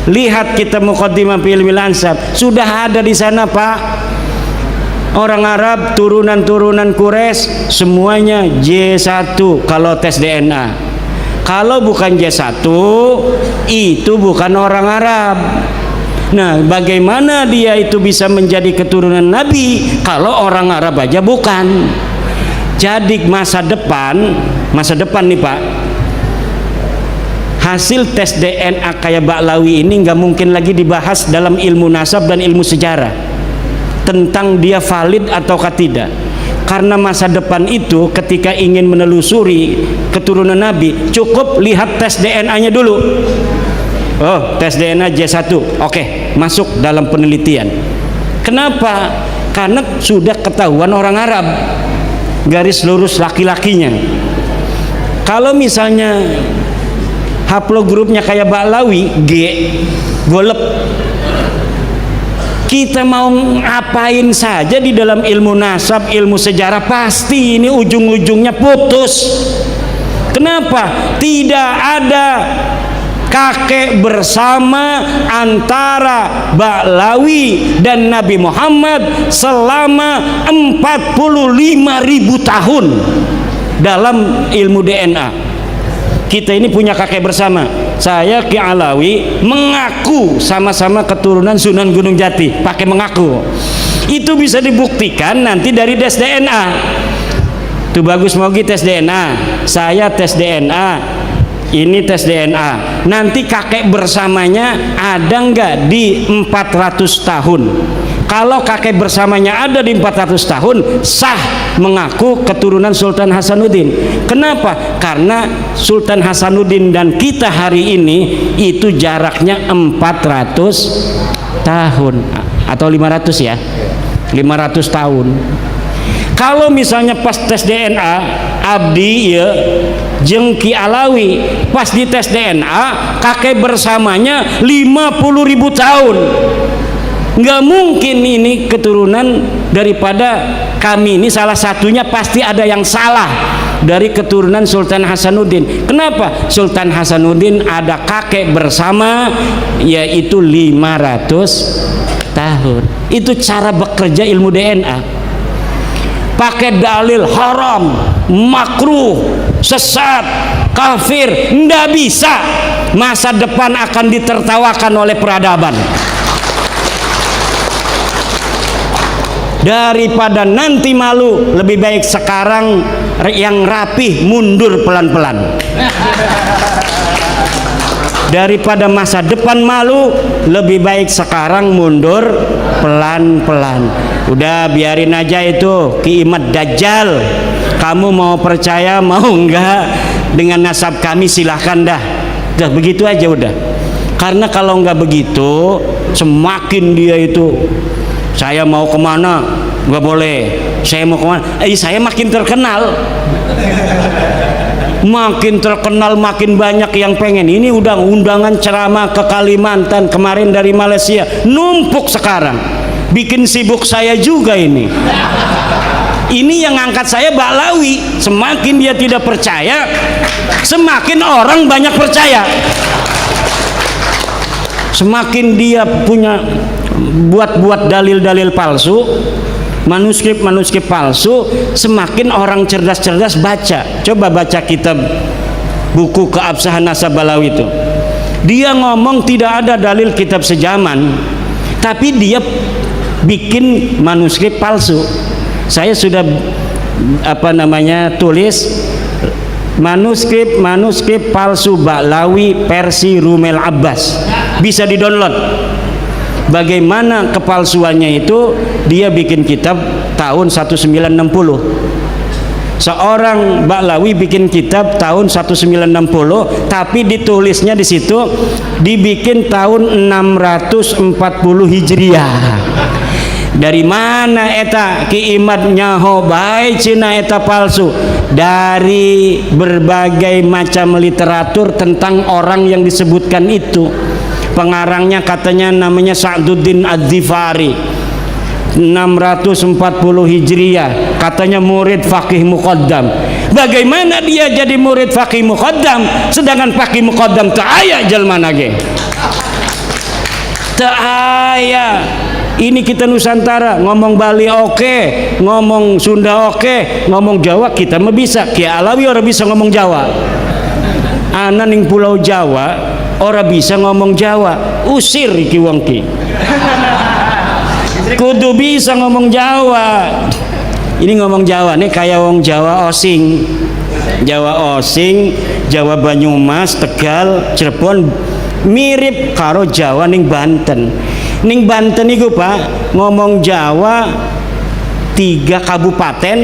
Lihat kitab Muqaddimah fi Ilmil Ansab, sudah ada di sana, Pak. Orang Arab turunan-turunan Quraisy semuanya J1 kalau tes DNA. Kalau bukan J1 itu bukan orang Arab. Nah, bagaimana dia itu bisa menjadi keturunan Nabi kalau orang Arab aja bukan? Jadi masa depan nih Pak, hasil tes DNA kayak Ba'lawi ini nggak mungkin lagi dibahas dalam ilmu nasab dan ilmu sejarah tentang dia valid ataukah tidak. Karena masa depan itu ketika ingin menelusuri keturunan Nabi, cukup lihat tes DNA-nya dulu. Oh, tes DNA J1, oke, masuk dalam penelitian. Kenapa? Karena sudah ketahuan orang Arab, garis lurus laki-lakinya. Kalau misalnya haplogrupnya kayak Ba'lawi, G, golep. Kita mau ngapain saja di dalam ilmu nasab, ilmu sejarah, pasti ini ujung-ujungnya putus. Kenapa? Tidak ada kakek bersama antara Ba'lawi dan Nabi Muhammad selama 45.000 tahun dalam ilmu DNA. Kita ini punya kakek bersama. Saya Ki Alawi mengaku sama-sama keturunan Sunan Gunung Jati, pakai mengaku. Itu bisa dibuktikan nanti dari tes DNA. Tuh Bagus Mogi tes DNA, saya tes DNA, ini tes DNA. Nanti kakek bersamanya ada nggak di 400 tahun? Kalau kakek bersamanya ada di 400 tahun, sah mengaku keturunan Sultan Hasanuddin. Kenapa? Karena Sultan Hasanuddin dan kita hari ini itu jaraknya 400 tahun atau 500 ya, 500 tahun. Kalau misalnya pas tes DNA Abdi ya jeung Ki Alawi pas di tes DNA kakek bersamanya 50.000 tahun, nggak mungkin ini keturunan daripada kami ini. Salah satunya pasti ada yang salah dari keturunan Sultan Hasanuddin. Kenapa? Sultan Hasanuddin ada kakek bersama yaitu 500 tahun. Itu cara bekerja ilmu DNA. pakai dalil haram, makruh, sesat, kafir, ndak bisa. Masa depan akan ditertawakan oleh peradaban. Daripada nanti malu, lebih baik sekarang yang rapih mundur pelan-pelan. Daripada masa depan malu, lebih baik sekarang mundur pelan-pelan. Udah biarin aja itu Ki Imad Dajjal. Kamu mau percaya mau enggak dengan nasab kami, silahkan dah. Udah begitu aja udah. Karena kalau enggak begitu, semakin dia itu, saya mau kemana nggak boleh, saya mau kemana, saya makin terkenal. Makin terkenal, makin banyak yang pengen. Ini udah undangan ceramah ke Kalimantan kemarin dari Malaysia, numpuk sekarang. Bikin sibuk saya juga ini. Ini yang angkat saya Baklawi. Semakin dia tidak percaya, semakin orang banyak percaya. Semakin dia punya buat-buat dalil-dalil palsu, manuskrip-manuskrip palsu, semakin orang cerdas-cerdas baca. Coba baca kitab buku Keabsahan Nasab Balawi itu. Dia ngomong tidak ada dalil kitab sejaman, tapi dia bikin manuskrip palsu. Saya sudah tulis manuskrip palsu Baklawi versi Rumel Abbas, bisa di-download. Bagaimana kepalsuannya itu? Dia bikin kitab tahun 1960. Seorang Baklawi bikin kitab tahun 1960, tapi ditulisnya di situ dibikin tahun 640 Hijriah. Dari mana eta Ki Imad nyaho bae cina eta palsu? Dari berbagai macam literatur tentang orang yang disebutkan itu. Pengarangnya katanya namanya Sa'duddin Az-Zifari, 640 Hijriah, katanya murid Faqih Muqaddam. Bagaimana dia jadi murid Faqih Muqaddam sedangkan Faqih Muqaddam teu aya jelmana ge? Teu aya. Ini kita Nusantara, ngomong Bali oke, ngomong Sunda oke, ngomong Jawa kita mah bisa. Ki Alawi ora bisa ngomong Jawa. Ana ning Pulau Jawa ora bisa ngomong Jawa, usir iki wong ki. Kudu bisa ngomong Jawa. Ini ngomong Jawa nih kayak wong Jawa Osing. Jawa Osing, Jawa Banyumas, Tegal, Cirebon mirip karo Jawa ning Banten. Ning Banten iku Pak, ngomong Jawa 3 kabupaten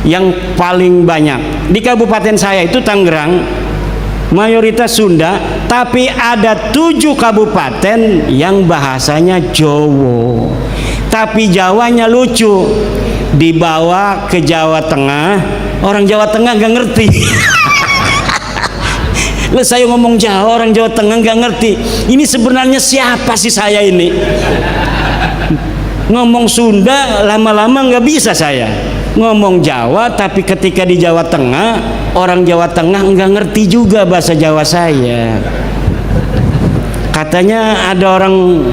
yang paling banyak. Di kabupaten saya itu Tangerang, mayoritas Sunda, tapi ada 7 kabupaten yang bahasanya Jawa. Tapi Jawanya lucu. Dibawa ke Jawa Tengah, orang Jawa Tengah nggak ngerti. Lah saya ngomong Jawa, orang Jawa Tengah nggak ngerti. Ini sebenarnya siapa sih saya ini? Ngomong Sunda lama-lama nggak bisa saya. Ngomong Jawa, tapi ketika di Jawa Tengah, orang Jawa Tengah nggak ngerti juga bahasa Jawa saya. Katanya ada orang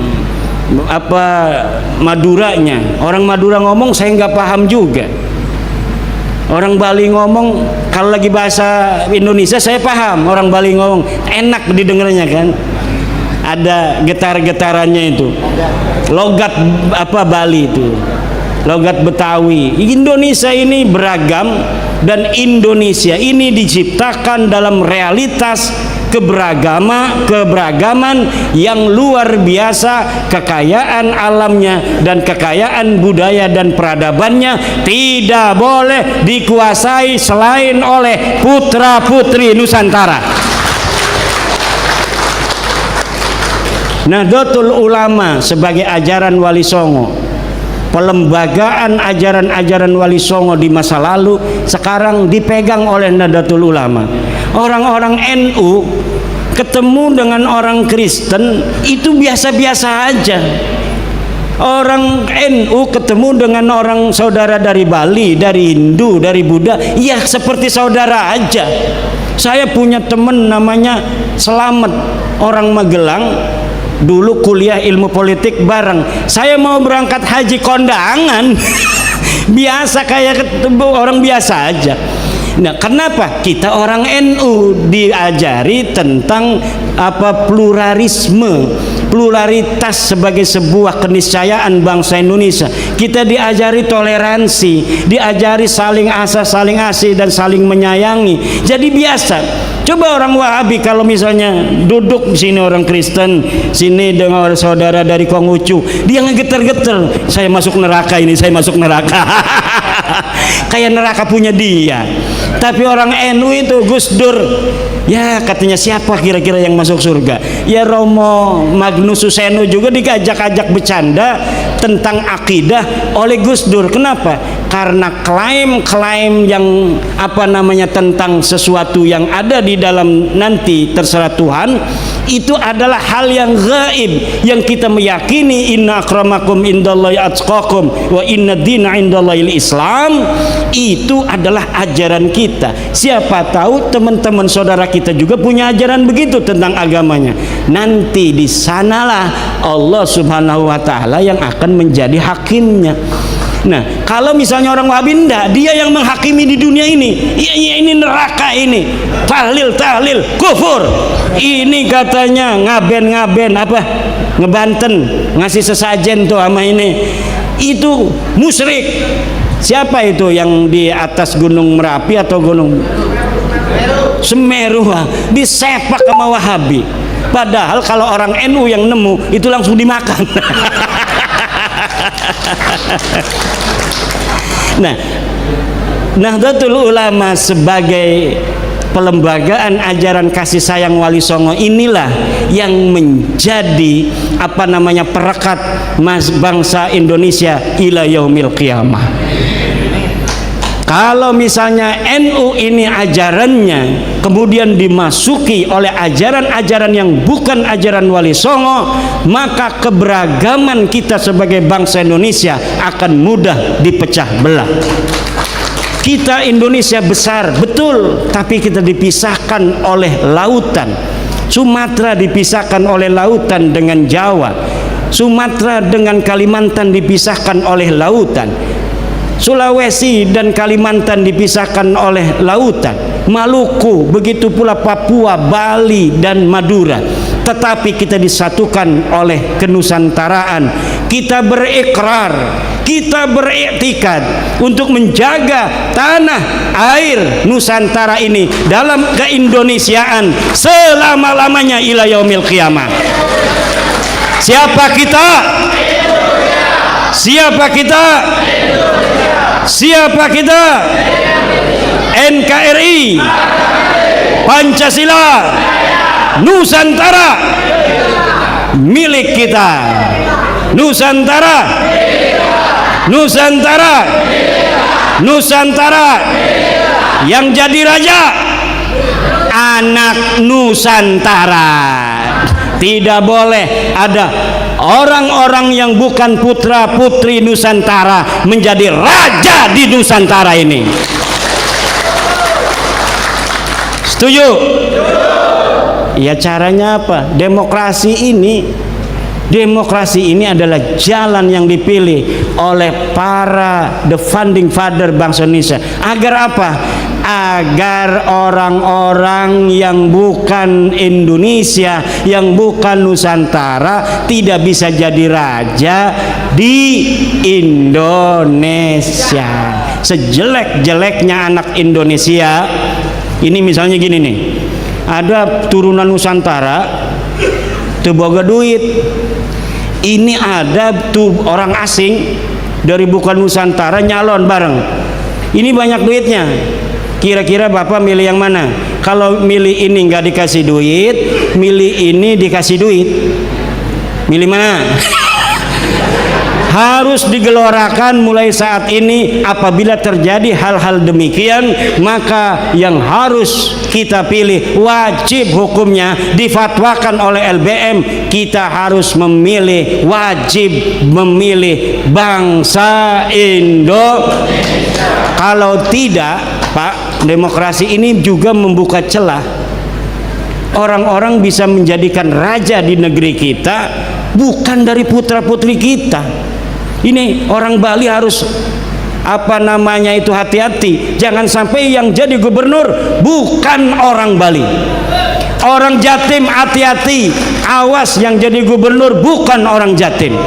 Maduranya, orang Madura ngomong saya nggak paham juga. Orang Bali ngomong, kalau lagi bahasa Indonesia saya paham. Orang Bali ngomong enak didengarnya kan, ada getar-getarannya itu. Logat Bali itu, logat Betawi. Indonesia ini beragam, dan Indonesia ini diciptakan dalam realitas keberagaman yang luar biasa. Kekayaan alamnya dan kekayaan budaya dan peradabannya tidak boleh dikuasai selain oleh putra-putri Nusantara. Nahdlatul Ulama sebagai ajaran Wali Songo, pelembagaan ajaran-ajaran Wali Songo di masa lalu, sekarang dipegang oleh Nahdlatul Ulama. Orang-orang NU ketemu dengan orang Kristen itu biasa-biasa aja. Orang NU ketemu dengan orang saudara dari Bali, dari Hindu, dari Buddha, ya seperti saudara aja. Saya punya teman namanya Selamat, orang Magelang. Dulu kuliah ilmu politik bareng. Saya mau berangkat haji kondangan Biasa kayak orang biasa aja. Nah, kenapa kita orang NU diajari tentang pluralisme, pluralitas sebagai sebuah keniscayaan bangsa Indonesia. Kita diajari toleransi, diajari saling asah, saling asih dan saling menyayangi. Jadi biasa. Coba orang Wahabi kalau misalnya duduk di sini orang Kristen, sini dengan saudara dari Konghucu, dia ngegeter-geter, saya masuk neraka ini, saya masuk neraka. Kayak neraka punya dia. Tapi orang NU itu Gus Dur, ya katanya siapa kira-kira yang masuk surga? Ya Romo Magnus Suseno juga diajak-ajak bercanda tentang akidah oleh Gus Dur. Kenapa? Karena klaim-klaim yang tentang sesuatu yang ada di dalam nanti terserah Tuhan, itu adalah hal yang gaib, yang kita meyakini inna akramakum indallahi atqakum wa inna dina indallahil Islam. Itu adalah ajaran kita. Siapa tahu teman-teman saudara kita juga punya ajaran begitu tentang agamanya. Nanti di sanalah Allah Subhanahu wa taala yang akan menjadi hakimnya. Nah, kalau misalnya orang Wahabi enggak, dia yang menghakimi di dunia ini. Ini neraka ini. Tahlil, kufur. Ini katanya ngaben ngebanten, ngasih sesajen tuh sama ini. Itu musyrik. Siapa itu yang di atas Gunung Merapi atau Gunung Semeru disepak sama Wahabi? Padahal kalau orang NU yang nemu itu langsung dimakan. Nah, Nahdlatul Ulama sebagai pelembagaan ajaran kasih sayang Wali Songo inilah yang menjadi perekat bangsa Indonesia ila yaumil qiyamah. Kalau misalnya NU ini ajarannya kemudian dimasuki oleh ajaran-ajaran yang bukan ajaran Wali Songo, maka keberagaman kita sebagai bangsa Indonesia akan mudah dipecah belah. Kita Indonesia besar, betul, tapi kita dipisahkan oleh lautan. Sumatera dipisahkan oleh lautan dengan Jawa. Sumatera dengan Kalimantan dipisahkan oleh lautan. Sulawesi dan Kalimantan dipisahkan oleh lautan. Maluku, begitu pula Papua, Bali dan Madura. Tetapi kita disatukan oleh kenusantaraan. Kita berikrar, kita beriktikad untuk menjaga tanah air Nusantara ini dalam keindonesiaan selama-lamanya ila yaumil qiyamah. Siapa kita? Siapa kita? Siapa kita? NKRI, Pancasila, Nusantara milik kita. Nusantara, Nusantara, Nusantara. Yang jadi raja anak Nusantara. Tidak boleh ada orang-orang yang bukan putra putri Nusantara menjadi raja di Nusantara ini. Setuju? Ya, caranya apa? Demokrasi ini adalah jalan yang dipilih oleh para the founding father bangsa Indonesia. Agar apa? Agar orang-orang yang bukan Indonesia, yang bukan Nusantara tidak bisa jadi raja di Indonesia. Sejelek-jeleknya anak Indonesia, ini misalnya gini nih, ada turunan Nusantara tuh boga duit. Ini ada tuh orang asing dari bukan Nusantara nyalon bareng. Ini banyak duitnya. Kira-kira Bapak milih yang mana? Kalau milih ini nggak dikasih duit, milih ini dikasih duit, milih mana? Harus digelorakan mulai saat ini. Apabila terjadi hal-hal demikian, maka yang harus kita pilih, wajib hukumnya difatwakan oleh LBM, kita harus memilih, wajib memilih bangsa Indonesia. Kalau tidak, Pak, demokrasi ini juga membuka celah orang-orang bisa menjadikan raja di negeri kita bukan dari putra putri kita. Ini orang Bali harus apa namanya itu, hati-hati jangan sampai yang jadi gubernur bukan orang Bali. Orang Jatim hati-hati, awas yang jadi gubernur bukan orang Jatim.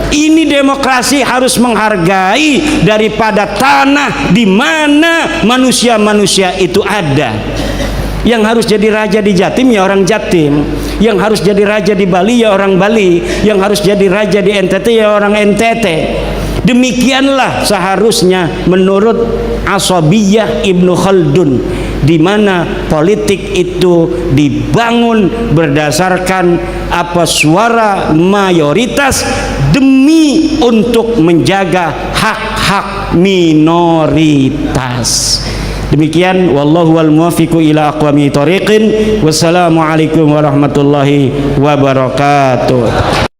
Ini demokrasi harus menghargai daripada tanah di mana manusia-manusia itu ada. Yang harus jadi raja di Jatim ya orang Jatim, yang harus jadi raja di Bali ya orang Bali, yang harus jadi raja di NTT ya orang NTT. Demikianlah seharusnya menurut Asabiyah Ibnu Khaldun, di mana politik itu dibangun berdasarkan apa suara mayoritas demi untuk menjaga hak-hak minoritas. Demikian, wallahu wal muwaffiqu ila aqwami thoriqin. Wassalamualaikum warahmatullahi wabarakatuh.